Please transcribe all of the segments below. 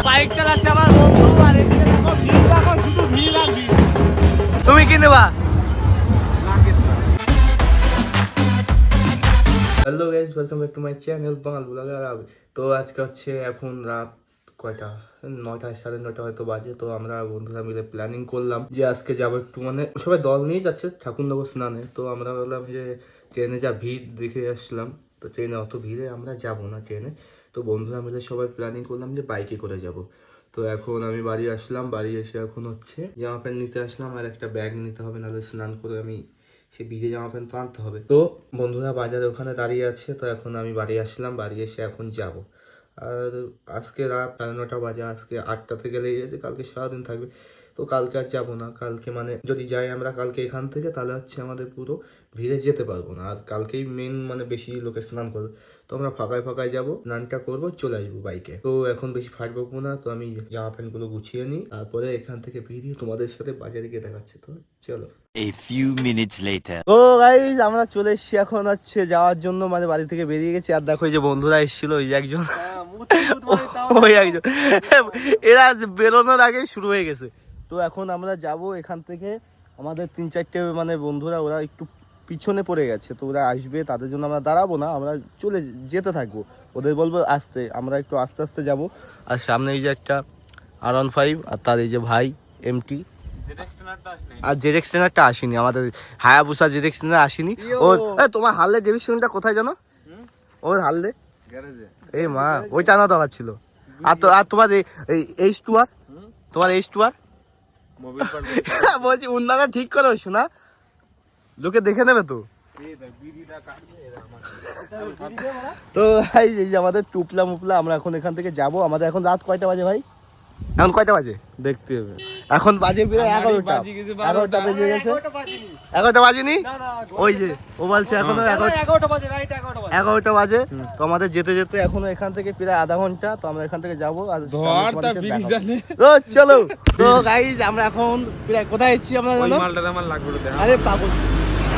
Bike চালাচ্ছে আমার বন্ধু, আর এদিকে দেখো ভিড়, দেখো শুধু ভিড় আর ভিড়। তুমি কি নেবা? Hello guys, welcome back to my channel Bangal blogger. তো আজকে হচ্ছে এখন রাত কয়টা, 9টা 9:30 হয়তো বাজে। তো আমরা বন্ধুরা মিলে প্ল্যানিং করলাম যে আজকে যাবো একটু, মানে সবাই দল নিয়ে যাচ্ছে ঠাকুরনগর স্নানে। তো আমরা বললাম যে ট্রেনে যা ভিড় দেখে আসলাম, তো ট্রেনে অত ভিড়ে আমরা যাব না ট্রেনে। তো বন্ধুরা মিলে সবাই প্ল্যানিং করলাম যে বাইকে করে যাব। তো এখন আমি বাড়ি আসলাম, বাড়ি এসে এখন হচ্ছে জামা প্যান্ট নিতে আসলাম, আর একটা ব্যাগ নিতে হবে, নাহলে স্নান করে আমি সে ভিজে জামা প্যান্ট তো আনতে হবে। তো বন্ধুরা বাজারে ওখানে দাঁড়িয়ে আছে, তো এখন আমি বাড়ি আসলাম, বাড়ি এসে এখন যাব। আর আজকে রাত 9:30 বাজে, আজকে 8টা থেকে লেগে গেছে, কালকে সারাদিন থাকবে। তো কালকে আর যাবো না, কালকে মানে যদি যাই আমরা কালকে এখান থেকে, তাহলে হচ্ছে আমাদের পুরো ভিড়ে যেতে পারবো না। আর কালকেই মেন মানে বেশি লোকে স্নান করবে, তো আমরা ফাঁকায় ফাঁকায় যাবো, স্নানটা করবো, চলে আসবো বাইকে। তো এখন বেশি ফাটবো না, তো আমি জামা প্যান্ট গুলো গুছিয়ে নিই, তারপরে এখান থেকে বেরিয়ে তোমাদের সাথে বাজারে গিয়ে দেখাচ্ছে। তো চলো। A few minutes later. তো গাইস আমরা চলে এসেছি এখন হচ্ছে যাওয়ার জন্য, মানে বাড়ি থেকে বেরিয়ে গেছি। আর দেখো এই যে বন্ধুরা এসেছিল, ওই যে একজন, ওই একজন, এরা বেরোনোর আগেই শুরু হয়ে গেছে। তো এখন আমরা যাব এখান থেকে, আমাদের 3-4টে মানে বন্ধুরা, ওরা একটু পিছনে পড়ে গেছে, তো ওরা আসবে, তাদের জন্য আমরা দাঁড়াবো না, আমরা চলে যেতে থাকবো, ওদের বলবো আসতে, আমরা একটু আস্তে আস্তে যাব। আর সামনে এই যে একটা R15, আর তার এই যে ভাই MT, আর জেডএক্স টেনারটা আসেনি, আমাদের হায়াবুসা জেডএক্স টেনার আসেনি। ওর তোমার হারলে ডেভিডসনটা কোথায় জানো? ওর হারলে গ্যারেজে। এই মা, ওইটা আনা দরকার ছিল। আর তো আর তোমার এই H2R, তোমার H2R মোবাইল পার বলছি উন্নাটা ঠিক করো শোনা, লোকে দেখে নেবে তো। তো ভাই এই যে আমাদের টুপলা মুপলা, আমরা এখন এখান থেকে যাব। আমাদের এখন রাত কয়টা বাজে ভাই? এখন কয়টা বাজে দেখতে হবে, এখন বাজে প্রায় 11টা বেজে গেছে। 11টা বাজেনি, ওই যে ও বলছে এখনো 11টা বাজে। তো আমাদের যেতে যেতে এখনো এখান থেকে প্রায় আধা ঘন্টা, তো আমরা এখান থেকে যাবো। আর চলো। তো গাইজ আমরা এখন প্রায় কোথায় এসেছি আমরা জানো? আরে পাগল।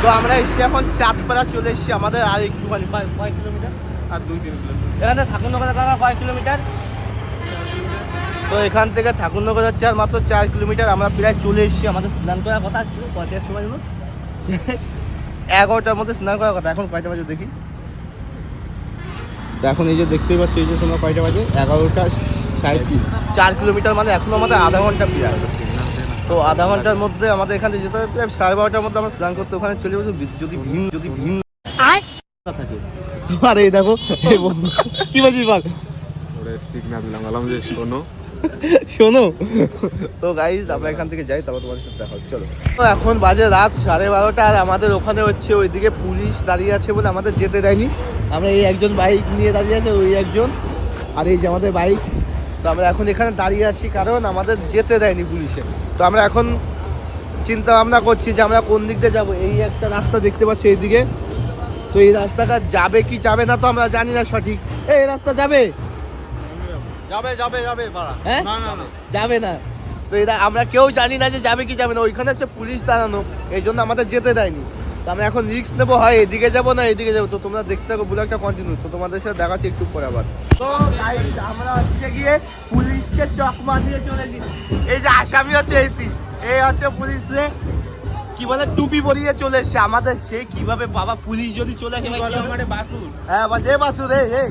তো আমরা এসেছি এখন চাঁদপাড়া চলে এসেছি, আমাদের আর একটুখানি কয় কিলোমিটার, আর 2-3 কিলোমিটার। এখানে ঠাকুরনগর কয় কিলোমিটার? তো এখান থেকে ঠাকুরনগর যাচ্ছে আর মাত্র 4 কিলোমিটার। আমরা প্রায় চলে এসেছি, আমাদের স্নান করার কথা ছিল কয়টার সময়, 11টার মধ্যে স্নান করার কথা। এখন কয়টা বাজে দেখি, তো এখন এই যে দেখতেই পাচ্ছি, এই যে সময় কয়টা বাজে, 11:37। 4 কিলোমিটার মানে এখন আমাদের আধা ঘন্টা প্রায়। তো আধা ঘন্টার মধ্যে আমাদের এখানে যেতে হবে, প্রায় 12:30টার মধ্যে আমরা স্নান করতে ওখানে চলে যাবো, যদি ভিন থাকে। আর এই দেখো কি বলছিস বল, সিগন্যাল দিলাম যে শোনো। তো গাইজ আমরা এখান থেকে যাই, তারপর তোমাদের সাথে দেখা হচ্ছে, চলো। তো এখন বাজে রাত 12:30, আর আমাদের ওখানে হচ্ছে ওইদিকে পুলিশ দাঁড়িয়ে আছে বলে আমাদের যেতে দেয়নি। আমরা এই একজন বাইক নিয়ে দাঁড়িয়ে আছে, ওই একজন, আর এই যে আমাদের বাইক। তো আমরা এখন এখানে দাঁড়িয়ে আছি কারণ আমাদের যেতে দেয়নি পুলিশে। তো আমরা এখন চিন্তা ভাবনা করছি যে আমরা কোন দিক দিয়ে যাবো। এই একটা রাস্তা দেখতে পাচ্ছি এইদিকে, তো এই রাস্তাটা যাবে কি যাবে না তো আমরা জানি না সঠিক। এই রাস্তা যাবে হ্যাঁ যাবে না, তো এটা আমরা কেউ জানি না যে যাবে কি যাবে না। ওইখানে হচ্ছে পুলিশ দাঁড়ানো, এই জন্য আমাদের যেতে দেয়নি। তো আমরা এখন রিস্ক নেবো, হয় এদিকে যাবো না এদিকে যাবো। তো তোমরা দেখতে থাকো, ব্লগটা কন্টিনিউ। তো তোমাদের সাথে দেখাচ্ছি একটু পরে আবার। তো আমরা হচ্ছে গিয়ে পুলিশকে চকমা দিয়ে চলেছি। এই যে আসামি হচ্ছে এই হচ্ছে পুলিশে কি বলে টুপি পরিয়ে চলে এসছে আমাদের। সে কিভাবে বাবা পুলিশ যদি চলে আসে, হ্যাঁ যে বাসুর এই।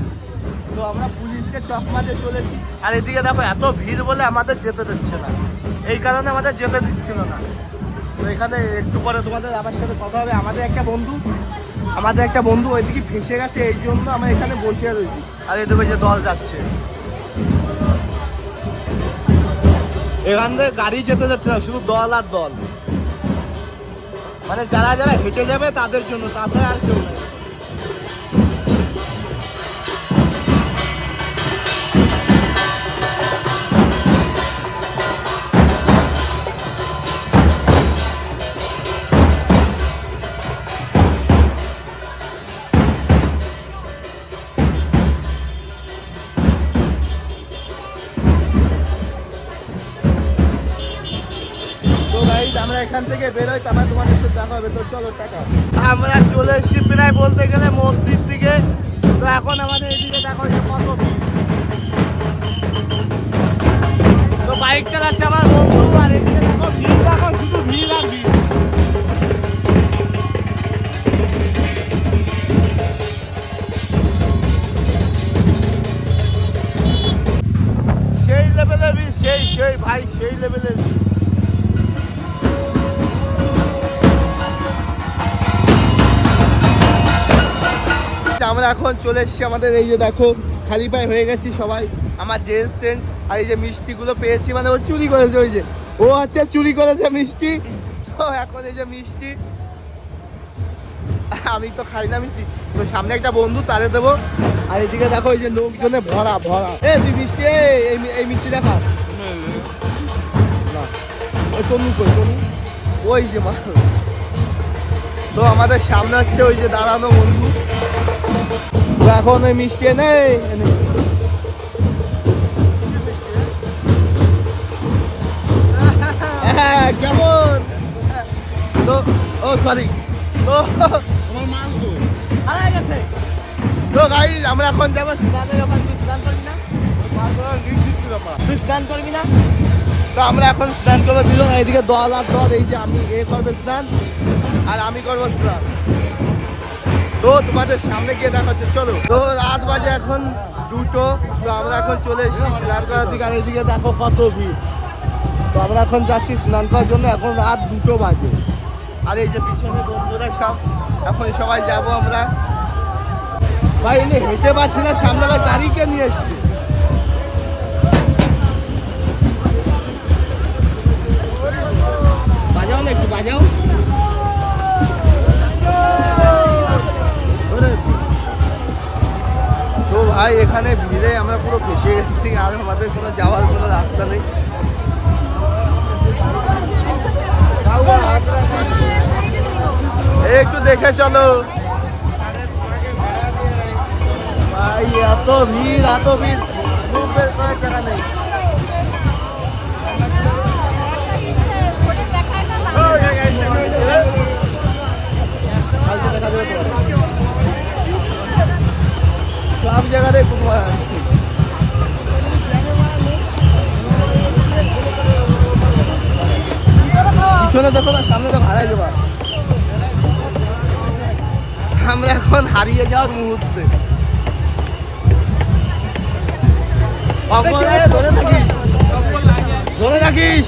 তো আমরা পুলিশকে চকমা দিয়ে চলেছি, আর এদিকে দেখো এত ভিড় বলে আমাদের যেতে দিচ্ছে না, এই কারণে আমাদের যেতে দিচ্ছিল না। তো এখানে একটু পরে তোমাদের আমার সাথে কথা হবে। আমাদের একটা বন্ধু ওইদিকে ফেসে গেছে, এই জন্য আমরা এখানে বসে রয়েছি। আর এদিকে যে দল যাচ্ছে, এখান থেকে গাড়ি যেতে যাচ্ছে না, শুধু দল আর দল, মানে যারা যারা হেঁটে যাবে তাদের জন্য, তাছাড়া আর কেউ নেই। আমরা এখান থেকে বেরোই, তারপর তোমাদের সাথে দেখা হবে। তো চলো টাটা। আমরা চলে এসেছি প্রায় বলতে বলতে গেলে মন্দির দিকে। তো এখন আমাদের এদিকে দেখো যে কত ভিড়। তো বাইক চালাচ্ছে আমার বন্ধু, আর এদিকে দেখো ভিড়, দেখো শুধু ভিড় আর ভিড়। সেই লেভেলের ভিড়, সেই ভাই, সেই লেভেলের ভিড়। আমরা এখন চলে এসেছি আমাদের এই যে দেখো খালি পায়ে হয়ে গেছি সবাই, আমার ড্রেস চেঞ্জ, আর এই যে মিষ্টিগুলো পেয়েছি, মানে ও চুরি করেছে, ওই যে ও আচ্ছা চুরি করেছে মিষ্টি। তো এখন এই যে মিষ্টি, আমি তো খাই না মিষ্টি, তো সামনে একটা বন্ধু তারে দেবো। আর এদিকে দেখো এই যে লোকজনে ভরা ভরা। তুই মিষ্টি, এই মিষ্টি দেখা না, ওই তনু কই, তনু ওই যে মা। তো আমাদের সামনে হচ্ছে ওই যে দাঁড়ানো বন্ধু, তো এখন ওই মিষ্টি নেই। হ্যাঁ কেমন, তো ও সরি, তো তো গাইস আমরা এখন যাবো স্নানের ব্যাপার। তুই স্নান করবি না? তুই স্নান করবি না? তো আমরা এখন স্নান করবো দিল। এইদিকে দল আর দল, এই যে আমি এ করবে স্নান আর আমি করবো স্নান। তো তোমাদের সামনে গিয়ে দেখাচ্ছে, চলো। তো রাত বাজে এখন 2টো। তো আমরা এখন চলে এসেছি স্নান করার দিকে, আর এইদিকে দেখো কত ভিড়। তো আমরা এখন যাচ্ছি স্নান করার জন্য, এখন রাত 2টো বাজে। আর এই যে পিছনে বন্ধুরা সব, এখন সবাই যাব আমরা। ভাই এনে হেঁটে পাচ্ছি না, সামনে আবার গাড়িকে নিয়ে এসছি। বাজাও না, একটু বাজাও। তো ভাই এখানে ভিড়ে আমরা পুরো ফেসে গেছি, আর আমাদের কোনো যাওয়ার কোনো রাস্তা নেই। একটু দেখে চলো ভাই, এত ভিড়, এত ভিড়, মুখ বের করার জায়গা নেই। সব জায়গাতে পিছনে দেখো না, সামনে তো হারাই যাবা। আমরা এখন হারিয়ে যাওয়ার মুহূর্তে। ধরে থাকিস, ধরে থাকিস।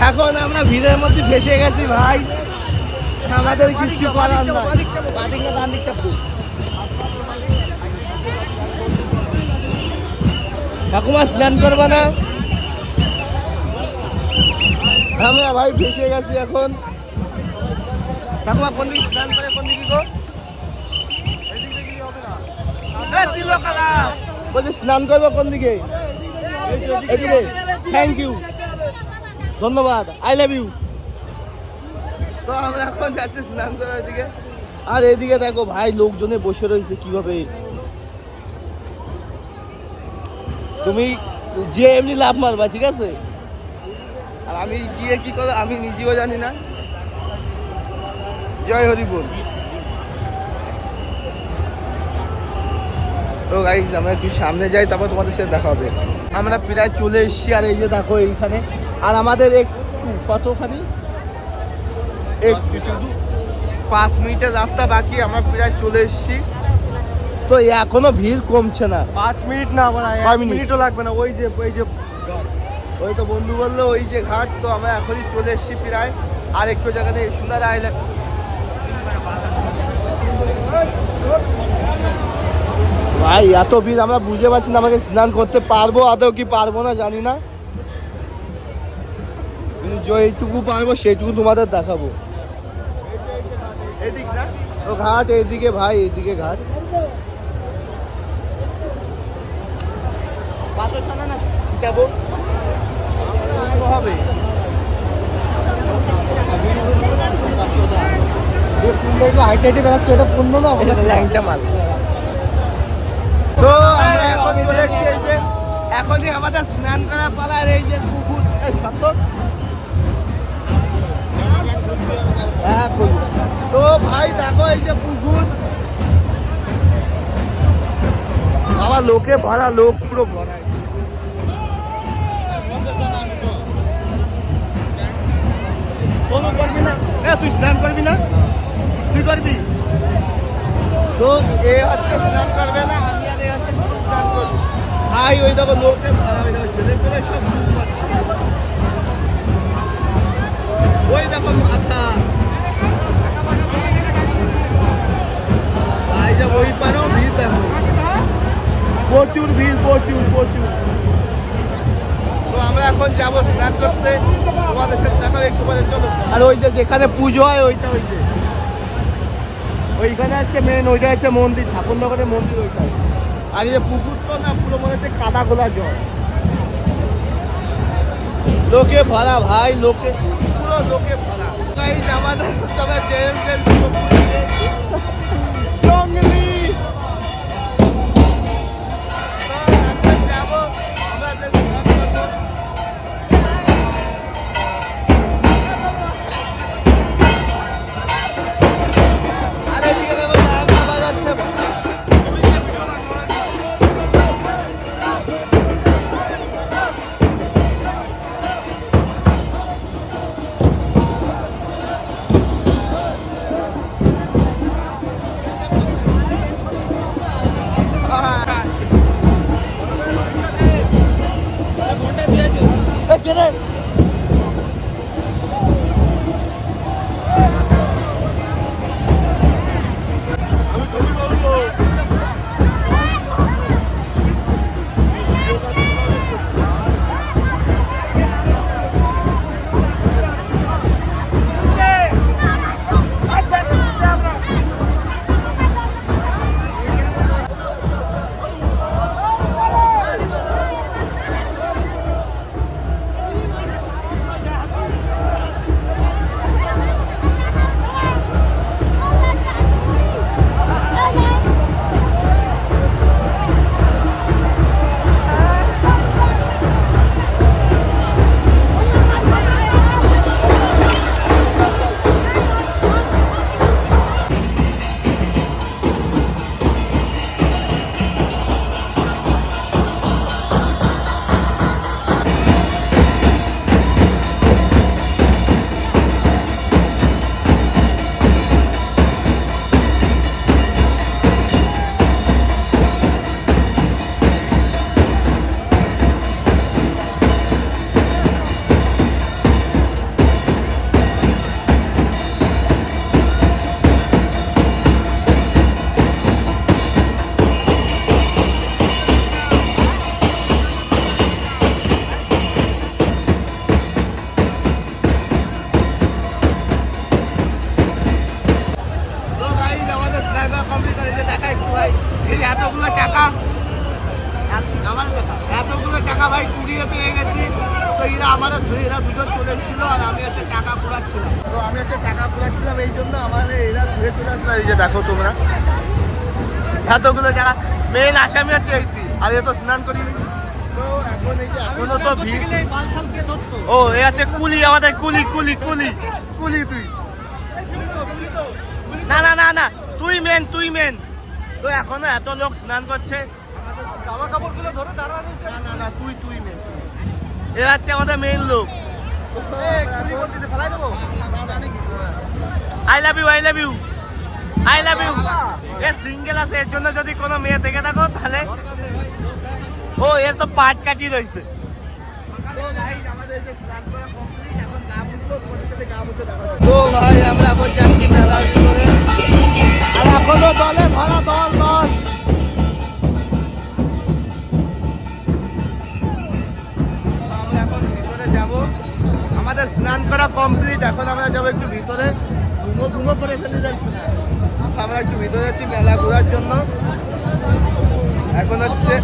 এখন আমরা ভিড়ের মধ্যে ফেসে গেছি ভাই, আমাদের কিছু করার না। ঠাকুমা স্নান করবা না? আমরা ভাই ফেসে গেছি এখন। ঠাকুমা কোন দিকে স্নান করে, কোন দিকে গো? বলছি স্নান করবো কোন দিকে? এদিকে। থ্যাংক ইউ, ধন্যবাদ, আই লাভ ইউ। তো আমরা এখন যাচ্ছি স্নান করার দিকে। আর এদিকে দেখো ভাই লোকজনে বসে রয়েছে কিভাবে। তুমি যে এমনি লাভ মারবা, ঠিক আছে? আর আমি গিয়ে কি করবো আমি নিজেও জানি না। জয় হরি বল। তো গাইস আমরা একটু সামনে যাই, তারপর তোমাদের সাথে দেখা হবে। আমরা প্রায় চলে এসেছি, আর এই যে দেখো এইখানে, আর আমাদের একটু কতখানি একটু শুধু 5 মিনিটের রাস্তা বাকি, আমরা প্রায় চলে এসেছি। তো এখনো ভিড় কমছে না। 5 মিনিট না, আমার 1 মিনিটও লাগবে না। ওই যে ওই তো বন্ধু বললো ওই যে ঘাট। তো আমরা এখনই চলে এসেছি প্রায়, আর একটু জায়গাতে সুন্দর আইল্যান্ড। ভাই এত ভিড় আমরা বুঝে পারছি না, আমাকে স্নান করতে পারবো আদৌ কি পারবো না জানি না, যেটুকু পারবো সেইটুকু তোমাদের দেখাবো। এদিক না ও ঘাট, এইদিকে ভাই, এইদিকে ঘাট। পাতসানা না শিখাবো হবে যে পুণ্য হাইটে হাইটে বেড়াচ্ছে, এটা পুণ্য না, এটা ল্যাংটা মাল। তো আমরা এখন দেখছি এই যে এখনই আমাদের স্নান করা পালার এই যে পুকুর, এই সত্য ভাই দেখো এই যে পুকুর, আমার লোকে ভরা, লোক পুরো ভরা। করবি না, তুই স্নান করবি না? তুই করবি তো? এ হচ্ছে স্নান করবে না, আমি আর এ হচ্ছে স্নান করবো। ভাই ওই দেখো লোকে ভরা, ওই দেখো ছেলে পেলে সব ঘুম পাচ্ছে। ওই দেখো মাথা ভাই, যে ওই পারো ভিড় দেখো, প্রচুর ভিড়, প্রচুর প্রচুর। তো আমরা এখন যাবো স্নান করতে, তোমাদের সাথে দেখা একটু পরে, চলো। আর ওই যে যেখানে পুজো হয় ওইটা, ওই যে ওইখানে হচ্ছে মেন, ওইটা হচ্ছে মন্দির, ঠাকুরনগরের মন্দির ওইটা। আর এই যে পুকুর তো না, পুরো মনে হচ্ছে কাদা গোলা জল, লোকে ভরা ভাই, লোকে পুরো লোকে ভরা। আমাদের জঙ্গলি যাবো আমরা। এতগুলো টাকা ভাই কুড়িয়ে পেয়ে গেছি। তো এরা এরা দুজন চলে এসেছিল, আর আমি হচ্ছে টাকা পুরাচ্ছিলাম। তো আমি হচ্ছে টাকা পুরাচ্ছিলাম, এই জন্য আমার এরা ধুয়ে চলে আসলো। এই যে দেখো তোমরা, এতগুলো টাকা। মেন আসামি হচ্ছে এইটি, আর এ তো স্নান করিনি। তো এখন এই যে এখনো তো ভিড়। ও এ আছে কুলি, আমাদের কুলি কুলি কুলি কুলি। তুই না না না না, তুই মেন, তুই মেন। তো এখনো এত লোক স্নান করছে, জামা কাপড়গুলো ধরে দাঁড়ানো। না না না, তুই তুই মেন। এরা হচ্ছে আমাদের মেন লোক। I love you, I love you, I love you. A single আছে, এর জন্য যদি কোনো মেয়ে দেখে থাকো তাহলে। ও এর তো পাট কাটি রয়েছে। তো ভাই আমরা এখন যাচ্ছি মেলার ভিতরে, আর এখনো দলে ভরা, দল দল। আমরা এখন ভিতরে যাব, আমাদের স্নান করা কমপ্লিট। এখন আমরা যাবো একটু ভিতরে, ধুমো ধুমো করে ফেলে যাচ্ছি না, আমরা একটু ভিতরে যাচ্ছি মেলা ঘোরার জন্য। এখন হচ্ছে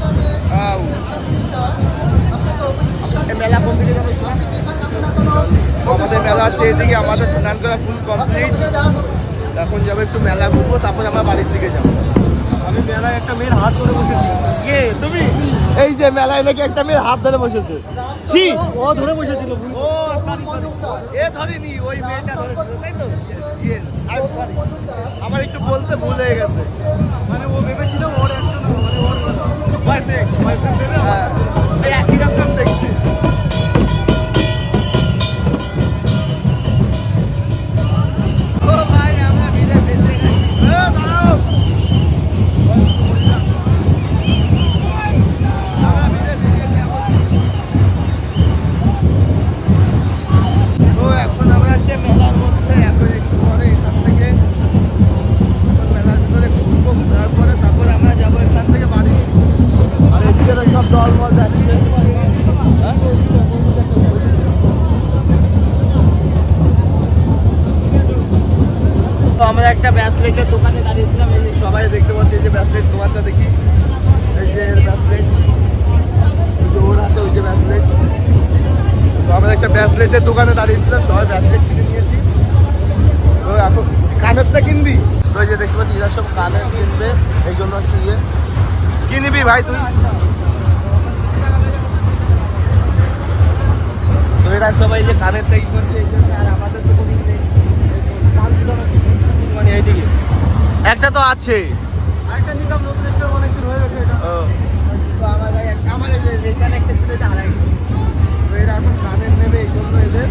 মেলা কমপ্লিট, আমাদের মেলা আছে এদিকে, আমাদের স্নান করা ফুল কমপ্লিট। এখন যাবো একটু মেলা ঘুরবো, তারপর আমরা বাড়ির দিকে যাবো। আমি মেলায় একটা মেয়ের হাত ধরে বসেছি। কে তুমি? এই যে মেলায় নাকি একটা মেয়ের হাত ধরে বসেছে। ছি, ও ধরে বসেছিল। ও সরি সরি, এ ধরেনি, ওই মেয়েটা ধরেছিল, তাই তো? বলতে ভুল হয়ে গেছে। মানে ও ভেবেছিল ওর একটা না, মানে ওর বয়ফ্রেন্ড ভেবে হ্যাঁ, এই একই রকম দেখতে। ও ভাই, আমরা মিলে বেঁচে গেছি। দাঁড়াও। আমরা মিলে বেঁচে গেছি এখন। তো এখন আমরা হচ্ছে মেলার মধ্যে, এখন একটু পরে এখান থেকে মেলার ভিতরে ঘুরবো, ঘোরার পরে তারপর আমরা যাবো এখান থেকে বাড়ি। আর এদিকে তো সব দলমল যাচ্ছে। তো আমরা একটা ব্যাসলেটের দোকানে দাঁড়িয়েছিলাম, এই যে সবাই দেখতে পাচ্ছি, এই যে ব্যাসলেট দোকানটা দেখি, এই যে ব্যাসলেট, এই যে ওর হাতে ওই যে ব্যাসলেট। তো আমরা একটা ব্যাসলেটের দোকানে দাঁড়িয়েছিলাম, সবাই ব্যাসলেট কিনে নিয়েছি। তো এখন কানেরটা কিনবি? তো এই যে দেখতে পাচ্ছি এরা সব কানের কিনবে, এই জন্য হচ্ছে ইয়ে কি নিবি ভাই তুই? তো এরা সবাই যে কানের থেকে করছে এই জন্য, আর আমাদের তো কোনো নেই। মানে এইদিকে একটা তো আছে। আরেকটা নিলাম নতুন স্টোর, অনেকদিন হয়ে গেছে এটা। ও, তো আমার এই যে এখানে একটা ছিল, এটা হারাই গেছে। তো এরা এখন কানের নেবে, এই জন্য এদের।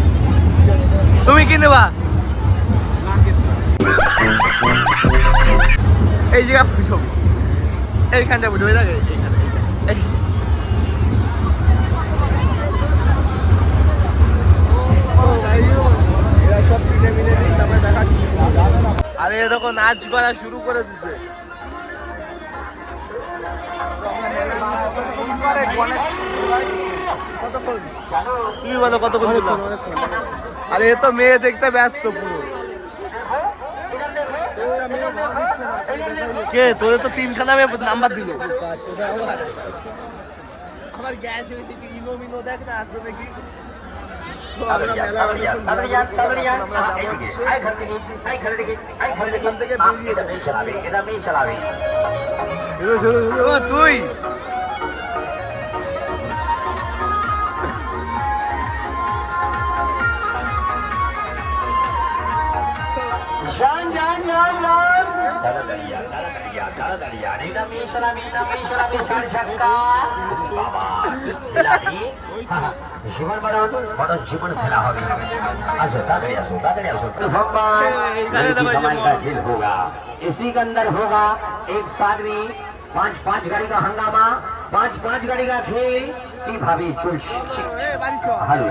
তুমি কি নেবা? এই জায়গা বুঝো, এইখানটা বুঝো, এই জায়গায় এইখানে এরা সব কিনে মিনে নিয়ে তারপরে দেখাচ্ছি। আরে এ দেখো নাচ করা শুরু করে দিছে। তুমি বলো কতক্ষণ দিলাম? আরে এ তো মেয়ে দেখতে ব্যস্ত পুরো। কে তোদের তো তিনখানা নাম্বার দিল। আমার গ্যাস হয়েছে কি ইনো মিনো দেখ না আসলে নাকি। তো আমরা মেলা এখান থেকে বেরিয়ে যাবো। তুই জীবন বড় জীবন খেলা হবে। আসো ताड़ाताड़ी আসो ताड़ाताड़ी আসो। भगवान का दिल होगा, इसी के अंदर होगा एक साथ में 5 गाड़ी का हंगामा, 5 गाड़ी का खेल की भाभी चुल। বাড়ি চ। हलो